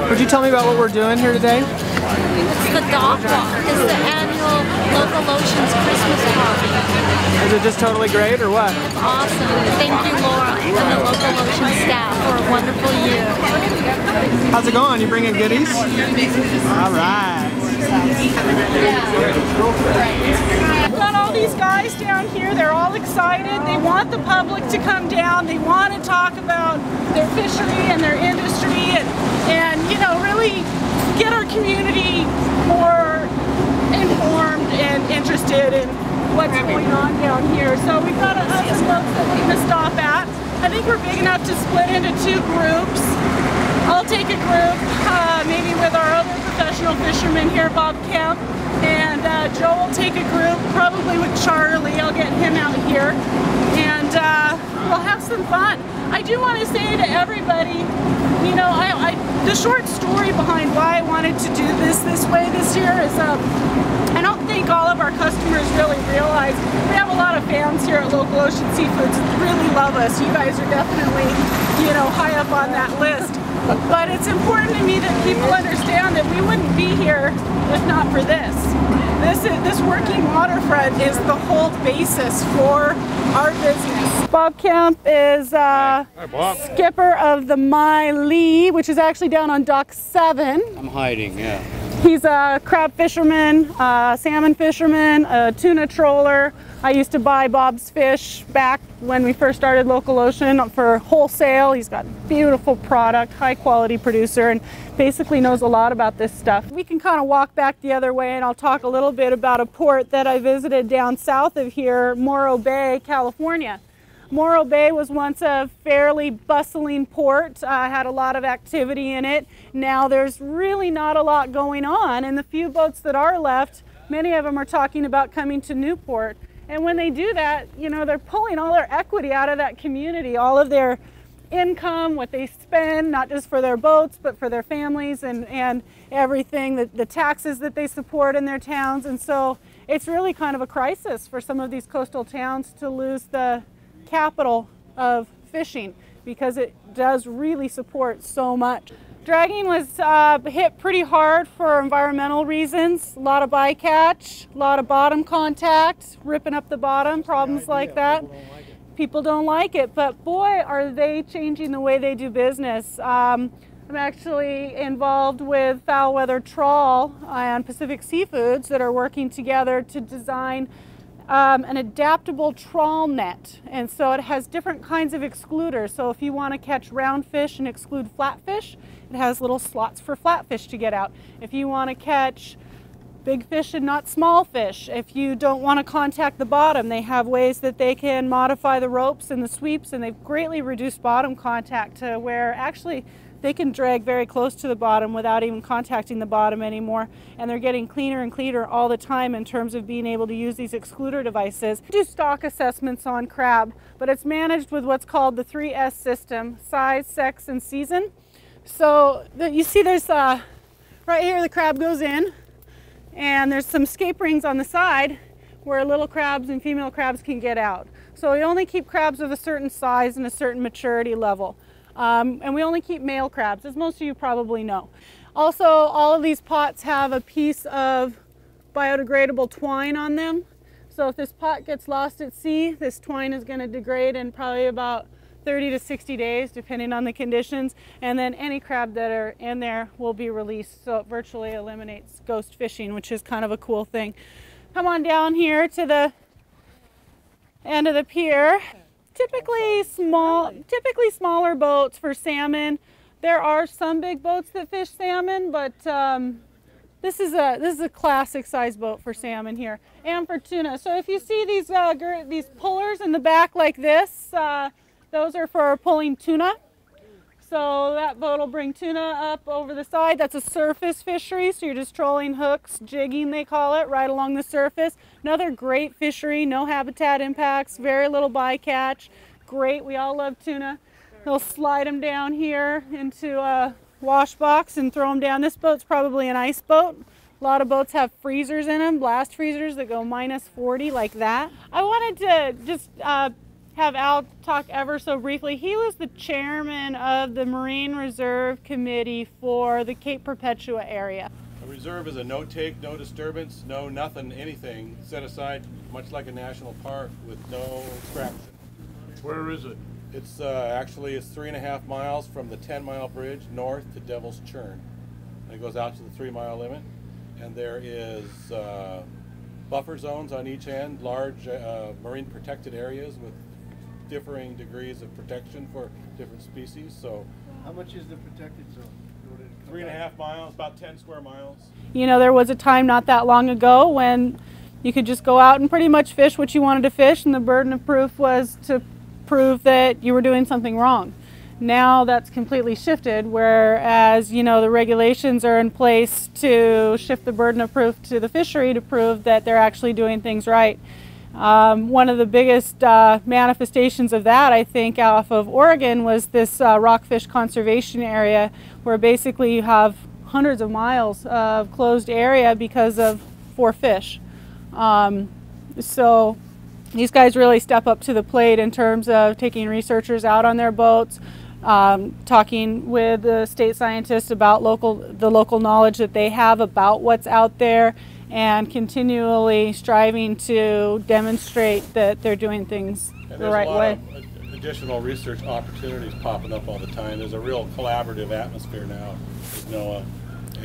Would you tell me about what we're doing here today? It's the Dog Walk. It's the annual Local Oceans Christmas party. Is it just totally great or what? It's awesome. Thank you, Laura, and the Local Oceans staff for a wonderful year. How's it going? You bringing goodies? All right. We've got all these guys down here. They're all excited. They want the public to come down. They want to talk about their fishery and their industry and you know, really get our community more informed and interested in what's going on down here. So we've got some folks that we're going to stop at. I think we're big enough to split into 2 groups. I'll take a group, maybe with our other professional fisherman here, Bob Kemp, and Joe will take a group, probably with Charlie. I'll get him out here, and we'll have some fun. I do want to say to everybody, you know, the short story behind why I wanted to do this way this year is I don't think all of our customers really realize we have a lot of fans here at Local Ocean Seafoods that really love us. You guys are definitely, you know, high up on that list. But it's important to me that people understand that we wouldn't be here if not for this. This working waterfront is the whole basis for our business. Bob Kemp is skipper of the My Lee, which is actually down on Dock 7. I'm hiding, yeah. He's a crab fisherman, salmon fisherman, a tuna troller. I used to buy Bob's fish back when we first started Local Ocean for wholesale. He's got beautiful product, high quality producer, and basically knows a lot about this stuff. We can kind of walk back the other way and I'll talk a little bit about a port that I visited down south of here, Morro Bay, California. Morro Bay was once a fairly bustling port, had a lot of activity in it. Now there's really not a lot going on, and the few boats that are left, many of them are talking about coming to Newport. And when they do that, you know, they're pulling all their equity out of that community, all of their income, what they spend, not just for their boats, but for their families and everything, the taxes that they support in their towns. And so it's really kind of a crisis for some of these coastal towns to lose the capital of fishing, because it does really support so much. Dragging was hit pretty hard for environmental reasons. A lot of bycatch, a lot of bottom contact, ripping up the bottom, problems like that. People don't like it, but boy, are they changing the way they do business. I'm actually involved with Foul Weather Trawl and Pacific Seafoods that are working together to design an adaptable trawl net, and so it has different kinds of excluders. So if you want to catch round fish and exclude flatfish, it has little slots for flatfish to get out. If you want to catch big fish and not small fish, if you don't want to contact the bottom, they have ways that they can modify the ropes and the sweeps, and they've greatly reduced bottom contact to where actually they can drag very close to the bottom without even contacting the bottom anymore, and they're getting cleaner and cleaner all the time in terms of being able to use these excluder devices. We do stock assessments on crab, but it's managed with what's called the 3S system: size, sex, and season. So you see there's right here the crab goes in, and there's some scape rings on the side where little crabs and female crabs can get out. So we only keep crabs of a certain size and a certain maturity level. And we only keep male crabs, as most of you probably know. Also, all of these pots have a piece of biodegradable twine on them. So if this pot gets lost at sea, this twine is going to degrade in probably about 30 to 60 days, depending on the conditions. And then any crab that are in there will be released. So it virtually eliminates ghost fishing, which is kind of a cool thing. Come on down here to the end of the pier. Typically smaller boats for salmon. There are some big boats that fish salmon, but this is a classic size boat for salmon here, and for tuna. So if you see these pullers in the back like this, those are for pulling tuna. So that boat will bring tuna up over the side. That's a surface fishery, so you're just trolling hooks, jigging they call it, right along the surface. Another great fishery, no habitat impacts, very little bycatch. Great, we all love tuna. They'll slide them down here into a wash box and throw them down. This boat's probably an ice boat. A lot of boats have freezers in them, blast freezers that go -40 like that. I wanted to just have Al talk ever so briefly. He was the chairman of the Marine Reserve Committee for the Cape Perpetua area. A reserve is a no take, no disturbance, no nothing, anything set aside, much like a national park with no extraction. Where is it? It's actually it's 3.5 miles from the 10-mile bridge north to Devil's Churn. And it goes out to the 3-mile limit, and there is buffer zones on each end, large marine protected areas with differing degrees of protection for different species. So, How much is the protected zone? 3.5 miles, about 10 square miles. You know, there was a time not that long ago when you could just go out and pretty much fish what you wanted to fish, and the burden of proof was to prove that you were doing something wrong. Now that's completely shifted, whereas, you know, the regulations are in place to shift the burden of proof to the fishery to prove that they're actually doing things right. One of the biggest manifestations of that, I think, off of Oregon was this rockfish conservation area, where basically you have hundreds of miles of closed area because of 4 fish. So these guys really step up to the plate in terms of taking researchers out on their boats, talking with the state scientists about the local knowledge that they have about what's out there, and continually striving to demonstrate that they're doing things the right way. There's a lot of additional research opportunities popping up all the time. There's a real collaborative atmosphere now with NOAA,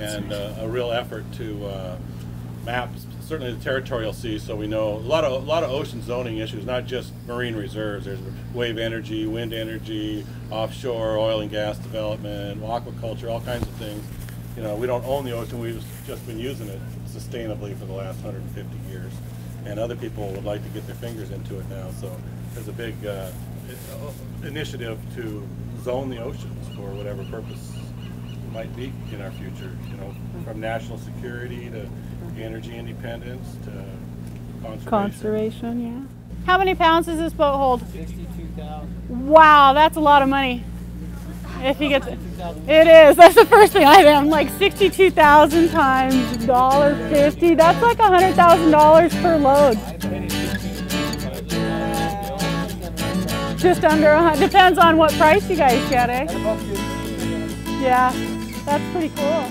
and a real effort to map certainly the territorial seas, so we know a lot of ocean zoning issues, not just marine reserves. There's wave energy, wind energy, offshore oil and gas development, aquaculture, all kinds of things. You know, we don't own the ocean, we've just been using it sustainably for the last 150 years. And other people would like to get their fingers into it now, so there's a big initiative to zone the oceans for whatever purpose it might be in our future, you know, from national security to energy independence to conservation. Yeah. How many pounds does this boat hold? 62,000. Wow, that's a lot of money. If he gets it. It is. That's the first thing I did. I'm like 62,000 times $1.50. That's like $100,000 per load. Just under 100. Depends on what price you guys get, eh? Yeah, that's pretty cool.